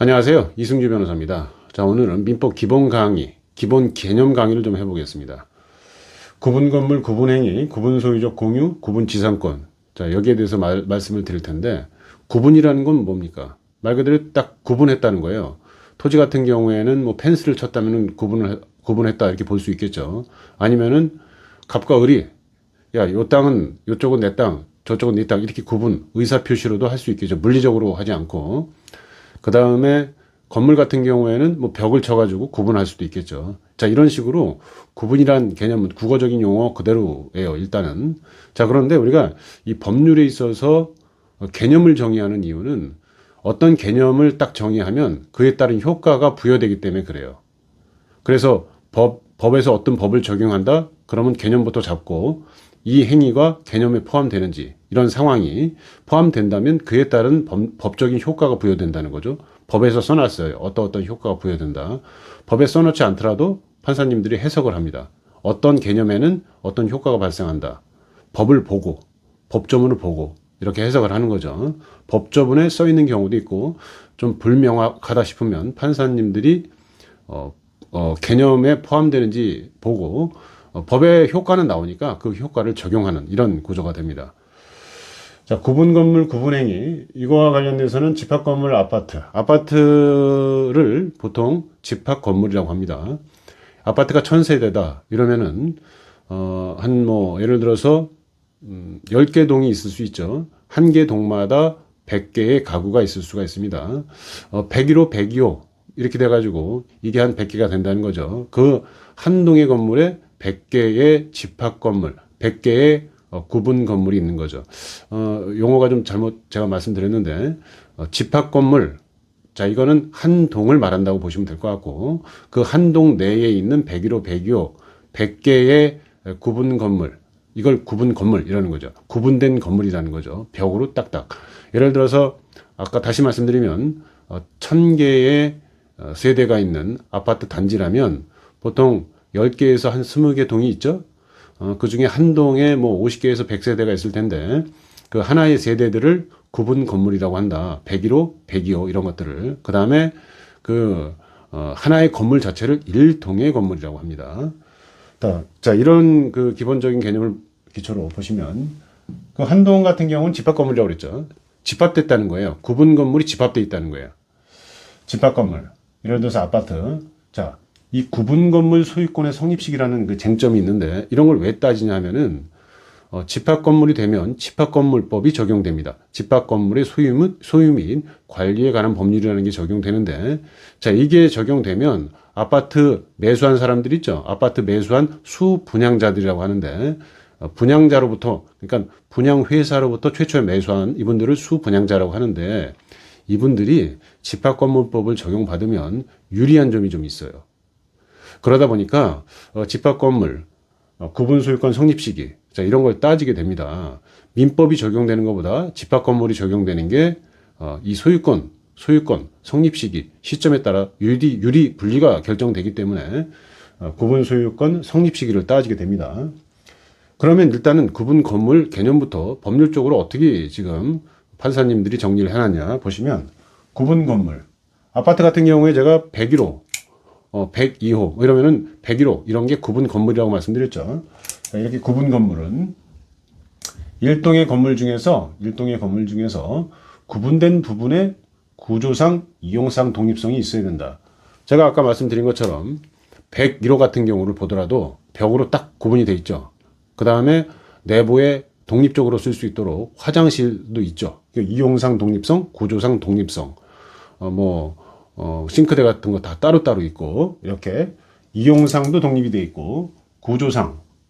안녕하세요. 이승주 변호사입니다. 자, 오늘은 민법 기본 강의, 기본 개념 강의를 좀 해보겠습니다. 구분 건물, 구분 행위, 구분 소유적 공유, 구분 지상권. 자, 여기에 대해서 말씀을 드릴 텐데, 구분이라는 건 뭡니까? 말 그대로 딱 구분했다는 거예요. 토지 같은 경우에는 뭐 펜스를 쳤다면 구분했다 이렇게 볼 수 있겠죠. 아니면은 갑과 을이, 야, 요 땅은, 요쪽은 내 땅, 저쪽은 네 땅, 이렇게 구분, 의사표시로도 할 수 있겠죠. 물리적으로 하지 않고. 그 다음에 건물 같은 경우에는 뭐 벽을 쳐가지고 구분할 수도 있겠죠. 자, 이런 식으로 구분이란 개념은 국어적인 용어 그대로예요, 일단은. 자, 그런데 우리가 이 법률에 있어서 개념을 정의하는 이유는 어떤 개념을 딱 정의하면 그에 따른 효과가 부여되기 때문에 그래요. 그래서 법에서 어떤 법을 적용한다? 그러면 개념부터 잡고 이 행위가 개념에 포함되는지 이런 상황이 포함된다면 그에 따른 법적인 효과가 부여된다는 거죠. 법에서 써놨어요. 어떤 효과가 부여된다. 법에 써놓지 않더라도 판사님들이 해석을 합니다. 어떤 개념에는 어떤 효과가 발생한다. 법을 보고 법조문을 보고 이렇게 해석을 하는 거죠. 법조문에 써 있는 경우도 있고 좀 불명확하다 싶으면 판사님들이 개념에 포함되는지 보고 법의 효과는 나오니까 그 효과를 적용하는 이런 구조가 됩니다. 자, 구분 건물, 구분 행위. 이거와 관련돼서는 집합 건물, 아파트를 보통 집합 건물이라고 합니다. 아파트가 1000세대다. 이러면은, 예를 들어서, 10개 동이 있을 수 있죠. 한 개 동마다 100개의 가구가 있을 수가 있습니다. 101호, 102호. 이렇게 돼가지고, 이게 한 100개가 된다는 거죠. 그 한 동의 건물에 100개의 집합 건물, 100개의 구분 건물이 있는 거죠. 용어가 좀 잘못 제가 말씀드렸는데, 집합 건물, 자, 이거는 한 동을 말한다고 보시면 될 것 같고, 그 한 동 내에 있는 101호, 102호, 100개의 구분 건물, 이걸 구분 건물 이라는 거죠. 구분된 건물이라는 거죠. 벽으로 딱딱. 예를 들어서, 아까 다시 말씀드리면, 1000개의 세대가 있는 아파트 단지라면, 보통 10개에서 한 20개 동이 있죠. 그 중에 한 동에 뭐 50개에서 100세대가 있을 텐데, 그 하나의 세대들을 구분 건물이라고 한다. 101호, 102호 이런 것들을. 그 다음에 하나의 건물 자체를 1동의 건물이라고 합니다. 자, 이런 그 기본적인 개념을 기초로 보시면, 그 한 동 같은 경우는 집합 건물이라고 그랬죠. 집합됐다는 거예요. 구분 건물이 집합돼 있다는 거예요. 집합 건물. 예를 들어서 아파트. 자, 이 구분 건물 소유권의 성립식이라는 그 쟁점이 있는데 이런 걸 왜 따지냐 하면은 집합 건물이 되면 집합 건물법이 적용됩니다. 집합 건물의 소유 및 관리에 관한 법률이라는 게 적용되는데, 자, 이게 적용되면 아파트 매수한 사람들 있죠. 아파트 매수한 수분양자들이라고 하는데, 분양자로부터, 그러니까 분양회사로부터 최초에 매수한 이분들을 수분양자라고 하는데, 이분들이 집합 건물법을 적용받으면 유리한 점이 좀 있어요. 그러다 보니까 집합 건물, 구분 소유권 성립 시기, 자, 이런 걸 따지게 됩니다. 민법이 적용되는 것보다 집합 건물이 적용되는 게 이 소유권 성립 시기, 시점에 따라 유리 분리가 결정되기 때문에 구분 소유권 성립 시기를 따지게 됩니다. 그러면 일단은 구분 건물 개념부터 법률적으로 어떻게 지금 판사님들이 정리를 해놨냐 보시면, 구분 건물, 아파트 같은 경우에 제가 101호, 102호, 이러면은 101호, 이런 게 구분 건물이라고 말씀드렸죠. 이렇게 구분 건물은 일동의 건물 중에서 구분된 부분에 구조상, 이용상 독립성이 있어야 된다. 제가 아까 말씀드린 것처럼 101호 같은 경우를 보더라도 벽으로 딱 구분이 돼 있죠. 그 다음에 내부에 독립적으로 쓸 수 있도록 화장실도 있죠. 이용상 독립성, 구조상 독립성, 싱크대 같은 거 다 따로따로 있고, 이렇게 이용상도 독립이 돼 있고,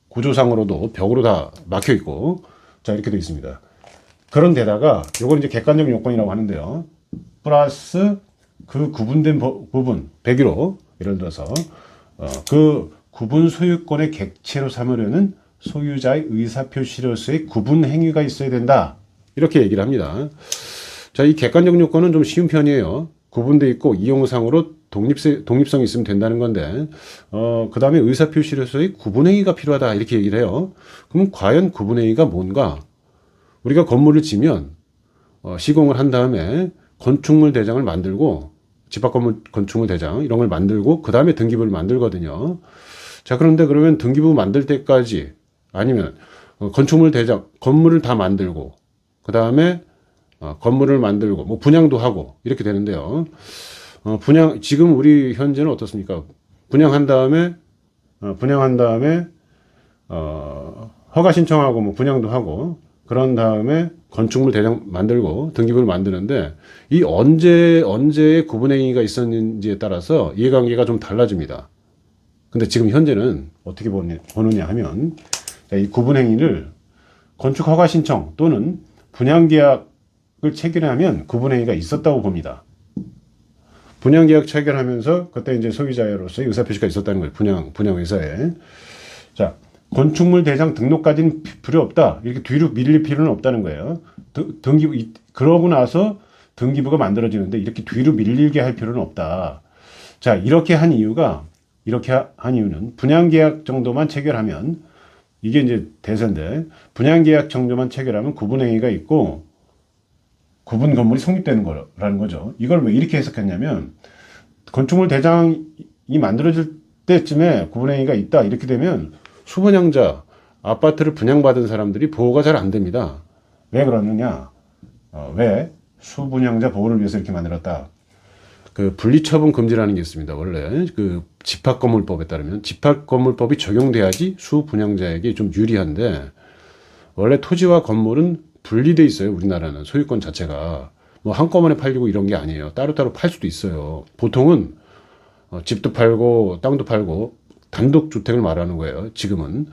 구조상으로도 벽으로 다 막혀 있고, 자, 이렇게 돼 있습니다. 그런 데다가 요걸 이제 객관적 요건이라고 하는데요. 플러스 그 구분된 부분 101호, 예를 들어서 그 구분 소유권의 객체로 삼으려는 소유자의 의사표시로서의 구분 행위가 있어야 된다. 이렇게 얘기를 합니다. 자, 이 객관적 요건은 좀 쉬운 편이에요. 구분돼 있고 이용상으로 독립성이 있으면 된다는 건데, 그 다음에 의사표시로서의 구분행위가 필요하다 이렇게 얘기를 해요. 그럼 과연 구분행위가 뭔가? 우리가 건물을 지면 시공을 한 다음에 건축물 대장을 만들고 집합건물 건축물 대장 이런 걸 만들고 그 다음에 등기부를 만들거든요. 자, 그런데 그러면 등기부 만들 때까지 아니면 건축물 대장 건물을 다 만들고 그 다음에 건물을 만들고 뭐 분양도 하고 이렇게 되는데요. 분양 지금 우리 현재는 어떻습니까? 분양한 다음에 허가 신청하고 뭐 분양도 하고 그런 다음에 건축물 대장 만들고 등기부를 만드는데 이 언제의 구분행위가 있었는지에 따라서 이해관계가 좀 달라집니다. 근데 지금 현재는 어떻게 보느냐 하면 이 구분행위를 건축 허가 신청 또는 분양계약을 체결하면 구분행위가 있었다고 봅니다. 분양계약 체결하면서 그때 이제 소유자로서의 의사표시가 있었다는 거예요. 분양회사에. 자, 건축물 대장 등록까지는 필요 없다. 이렇게 뒤로 밀릴 필요는 없다는 거예요. 등기부, 그러고 나서 등기부가 만들어지는데 이렇게 뒤로 밀리게 할 필요는 없다. 자, 이렇게 한 이유는 분양계약 정도만 체결하면 이게 이제 대세인데 분양계약 정도만 체결하면 구분행위가 있고 구분 건물이 성립되는 거라는 거죠. 이걸 왜 이렇게 해석했냐면 건축물 대장이 만들어질 때쯤에 구분행위가 있다 이렇게 되면 수분양자 아파트를 분양받은 사람들이 보호가 잘 안 됩니다. 왜 그러느냐? 왜 수분양자 보호를 위해서 이렇게 만들었다. 그 분리처분 금지라는 게 있습니다. 원래 그 집합건물법에 따르면 집합건물법이 적용돼야지 수분양자에게 좀 유리한데 원래 토지와 건물은 분리돼 있어요. 우리나라는 소유권 자체가 뭐 한꺼번에 팔리고 이런 게 아니에요. 따로따로 팔 수도 있어요. 보통은 집도 팔고 땅도 팔고 단독주택을 말하는 거예요. 지금은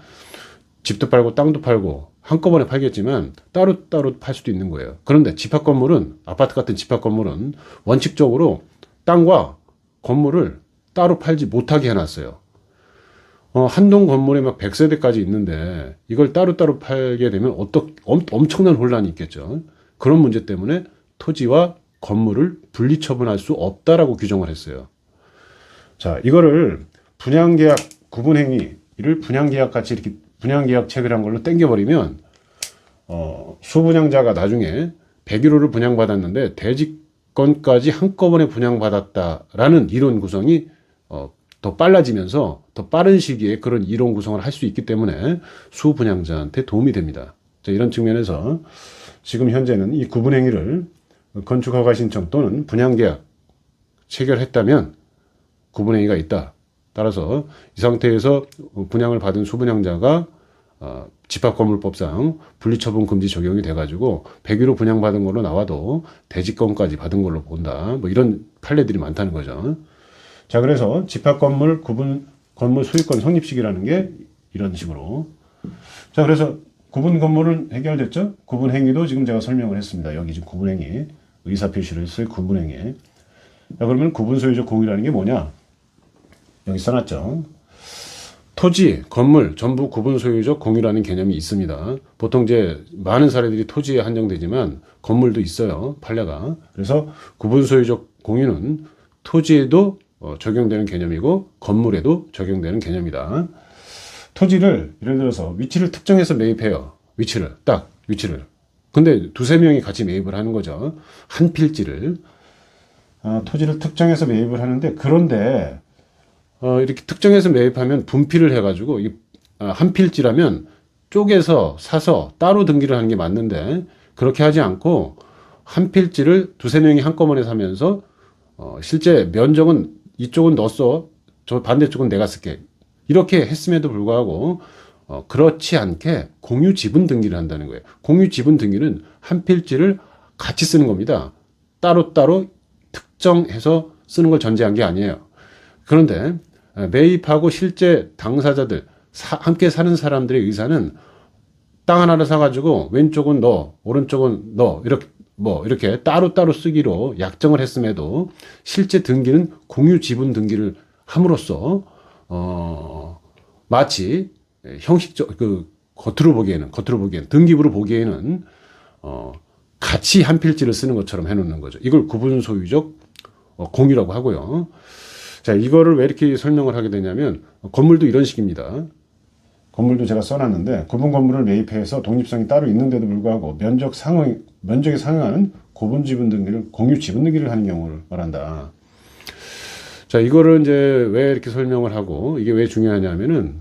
집도 팔고 땅도 팔고 한꺼번에 팔겠지만 따로따로 팔 수도 있는 거예요. 그런데 집합건물은 아파트 같은 집합건물은 원칙적으로 땅과 건물을 따로 팔지 못하게 해놨어요. 한 동 건물에 막 100세대까지 있는데 이걸 따로따로 팔게 되면 엄청난 혼란이 있겠죠. 그런 문제 때문에 토지와 건물을 분리처분할 수 없다라고 규정을 했어요. 자, 이거를 분양계약 구분행위를 분양계약 같이 이렇게 분양계약 체결한 걸로 땡겨버리면 수분양자가 나중에 101호를 분양받았는데 대지권까지 한꺼번에 분양받았다라는 이론 구성이 더 빨라지면서 더 빠른 시기에 그런 이론 구성을 할 수 있기 때문에 수분양자한테 도움이 됩니다. 자, 이런 측면에서 지금 현재는 이 구분행위를 건축허가 신청 또는 분양계약 체결했다면 구분행위가 있다. 따라서 이 상태에서 분양을 받은 수분양자가 집합건물법상 분리처분 금지 적용이 돼가지고 101호 분양받은 걸로 나와도 대지권까지 받은 걸로 본다. 뭐 이런 판례들이 많다는 거죠. 자, 그래서 집합건물 건물 소유권 성립식이라는 게 이런 식으로. 자, 그래서 구분 건물은 해결됐죠? 구분 행위도 지금 제가 설명을 했습니다. 여기 지금 구분 행위, 의사표시를 쓸 구분 행위. 자, 그러면 구분 소유적 공유라는 게 뭐냐? 여기 써놨죠. 토지, 건물 전부 구분 소유적 공유라는 개념이 있습니다. 보통 이제 많은 사례들이 토지에 한정되지만 건물도 있어요. 판례가. 그래서 구분 소유적 공유는 토지에도 적용되는 개념이고 건물에도 적용되는 개념이다. 토지를 예를 들어서 위치를 특정해서 매입해요. 위치를. 근데 두세 명이 같이 매입을 하는 거죠. 한 필지를. 토지를 특정해서 매입을 하는데 그런데 이렇게 특정해서 매입하면 분필을 해가지고 한 필지라면 쪼개서 사서 따로 등기를 하는 게 맞는데 그렇게 하지 않고 한 필지를 두세 명이 한꺼번에 사면서 실제 면적은 이쪽은 너 써, 저 반대쪽은 내가 쓸게. 이렇게 했음에도 불구하고 그렇지 않게 공유 지분 등기를 한다는 거예요. 공유 지분 등기는 한 필지를 같이 쓰는 겁니다. 따로따로 특정해서 쓰는 걸 전제한 게 아니에요. 그런데 매입하고 실제 당사자들, 함께 사는 사람들의 의사는 땅 하나를 사가지고 왼쪽은 너, 오른쪽은 너, 이렇게 따로따로 쓰기로 약정을 했음에도 실제 등기는 공유 지분 등기를 함으로써 마치 형식적 겉으로 보기에는 등기부로 보기에는 같이 한 필지를 쓰는 것처럼 해놓는 거죠. 이걸 구분 소유적 공유라고 하고요. 자, 이거를 왜 이렇게 설명을 하게 되냐면 건물도 이런 식입니다. 건물도 제가 써놨는데 구분 건물을 매입해서 독립성이 따로 있는데도 불구하고 면적에 상응하는 구분 지분 등기를 공유 지분 등기를 하는 경우를 말한다. 자, 이거를 이제 왜 이렇게 설명을 하고 이게 왜 중요하냐면은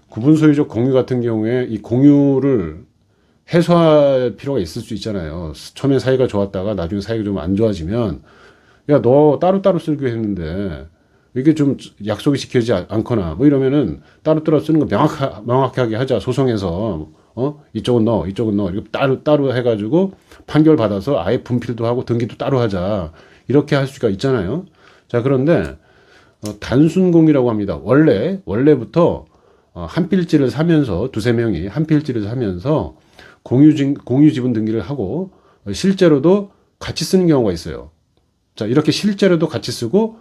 구분 소유적 공유 같은 경우에 이 공유를 해소할 필요가 있을 수 있잖아요. 처음에 사이가 좋았다가 나중에 사이가 좀 안 좋아지면 야, 너 따로따로 쓰기로 했는데 이게 좀 약속이 지켜지지 않거나 뭐 이러면은 따로따로 쓰는 거 명확하게 하자. 소송에서 이쪽은 너, 이쪽은 너 이렇게 따로 해가지고 판결 받아서 아예 분필도 하고 등기도 따로 하자. 이렇게 할 수가 있잖아요. 자, 그런데 단순 공유라고 합니다. 원래부터 한 필지를 사면서 두세 명이 한 필지를 사면서 공유 지분 등기를 하고 실제로도 같이 쓰는 경우가 있어요. 자, 이렇게 실제로도 같이 쓰고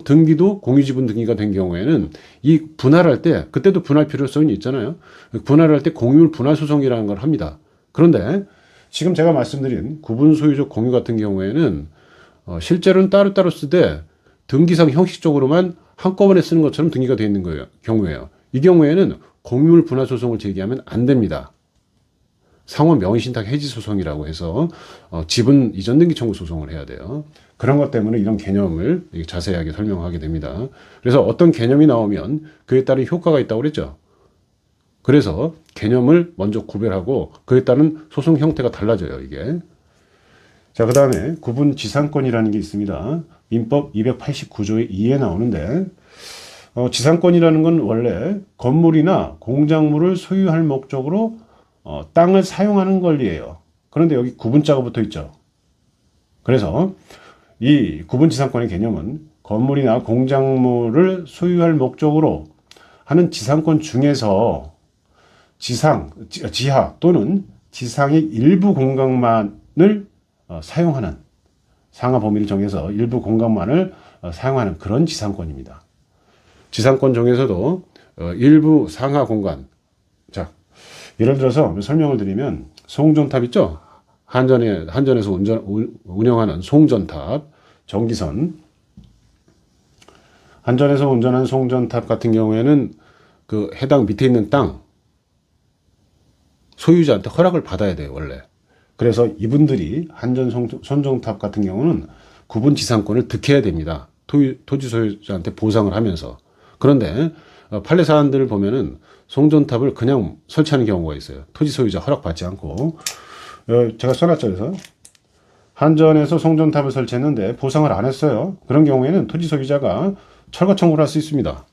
등기도 공유 지분 등기가 된 경우에는 이 분할할 때 그때도 분할 필요성이 있잖아요. 분할할 때 공유물 분할 소송이라는 걸 합니다. 그런데 지금 제가 말씀드린 구분 소유적 공유 같은 경우에는 실제로는 따로따로 쓰되 등기상 형식적으로만 한꺼번에 쓰는 것처럼 등기가 되어 있는 경우예요. 이 경우에는 공유물 분할 소송을 제기하면 안 됩니다. 상호 명의신탁 해지 소송이라고 해서 지분 이전 등기 청구 소송을 해야 돼요. 그런 것 때문에 이런 개념을 자세하게 설명하게 됩니다. 그래서 어떤 개념이 나오면 그에 따른 효과가 있다고 그랬죠. 그래서 개념을 먼저 구별하고 그에 따른 소송 형태가 달라져요, 이게. 자, 그 다음에 구분 지상권이라는 게 있습니다. 민법 289조의 2에 나오는데 지상권이라는 건 원래 건물이나 공작물을 소유할 목적으로 땅을 사용하는 권리예요. 그런데 여기 구분자가 붙어 있죠. 그래서 이 구분지상권의 개념은 건물이나 공작물을 소유할 목적으로 하는 지상권 중에서 지하 또는 지상의 일부 공간만을 사용하는 상하 범위를 정해서 일부 공간만을 사용하는 그런 지상권입니다. 지상권 중에서도 일부 상하 공간. 자, 예를 들어서 설명을 드리면 송전탑 있죠? 한전에서 운영하는 송전탑, 전기선. 한전에서 운전하는 송전탑 같은 경우에는 그 해당 밑에 있는 땅 소유자한테 허락을 받아야 돼요, 원래. 그래서 이분들이 한전 송전탑 같은 경우는 구분 지상권을 득해야 됩니다. 토지 소유자한테 보상을 하면서. 그런데 판례 사안들을 보면은 송전탑을 그냥 설치하는 경우가 있어요. 토지 소유자 허락받지 않고. 제가 써놨죠. 그래서 한전에서 송전탑을 설치했는데 보상을 안 했어요. 그런 경우에는 토지 소유자가 철거 청구를 할 수 있습니다.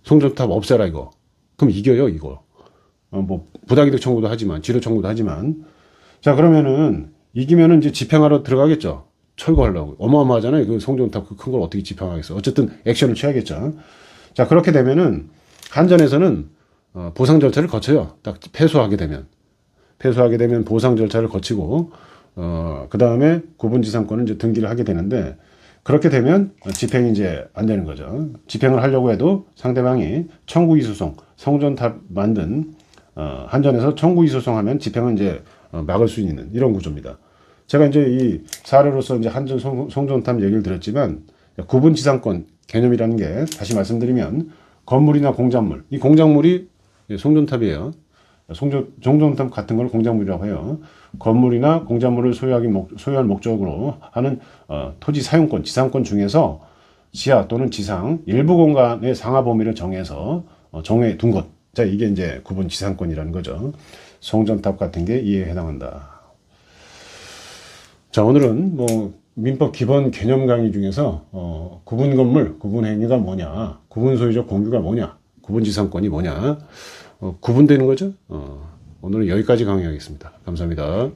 송전탑 없애라 이거. 그럼 이겨요, 이거. 뭐 부당이득 청구도 하지만 지료 청구도 하지만. 자, 그러면은 이기면은 이제 집행하러 들어가겠죠. 철거하려고. 어마어마하잖아요. 그 송전탑 그 큰 걸 어떻게 집행하겠어. 어쨌든 액션을 취하겠죠. 자, 그렇게 되면은 한전에서는 보상 절차를 거쳐요. 딱 패소하게 되면 보상 절차를 거치고 그 다음에 구분지상권을 이제 등기를 하게 되는데, 그렇게 되면 집행이 이제 안 되는 거죠. 집행을 하려고 해도 상대방이 청구이 소송, 송전탑 만든 한전에서 청구이 소송하면 집행은 이제 막을 수 있는 이런 구조입니다. 제가 이제 이 사례로서 이제 한전 송전탑 얘기를 드렸지만, 구분지상권 개념이라는 게 다시 말씀드리면 건물이나 공작물, 이 공작물이 송전탑이에요. 송전탑 같은 걸 공작물이라고 해요. 건물이나 공작물을 소유할 목적으로 하는 토지 사용권, 지상권 중에서 지하 또는 지상 일부 공간의 상하 범위를 정해서 정해 둔 것. 자, 이게 이제 구분 지상권이라는 거죠. 송전탑 같은 게 이에 해당한다. 자, 오늘은 뭐 민법 기본 개념 강의 중에서 구분 건물, 구분 행위가 뭐냐, 구분 소유적 공유가 뭐냐, 구분 지상권이 뭐냐, 구분되는 거죠. 오늘은 여기까지 강의하겠습니다. 감사합니다.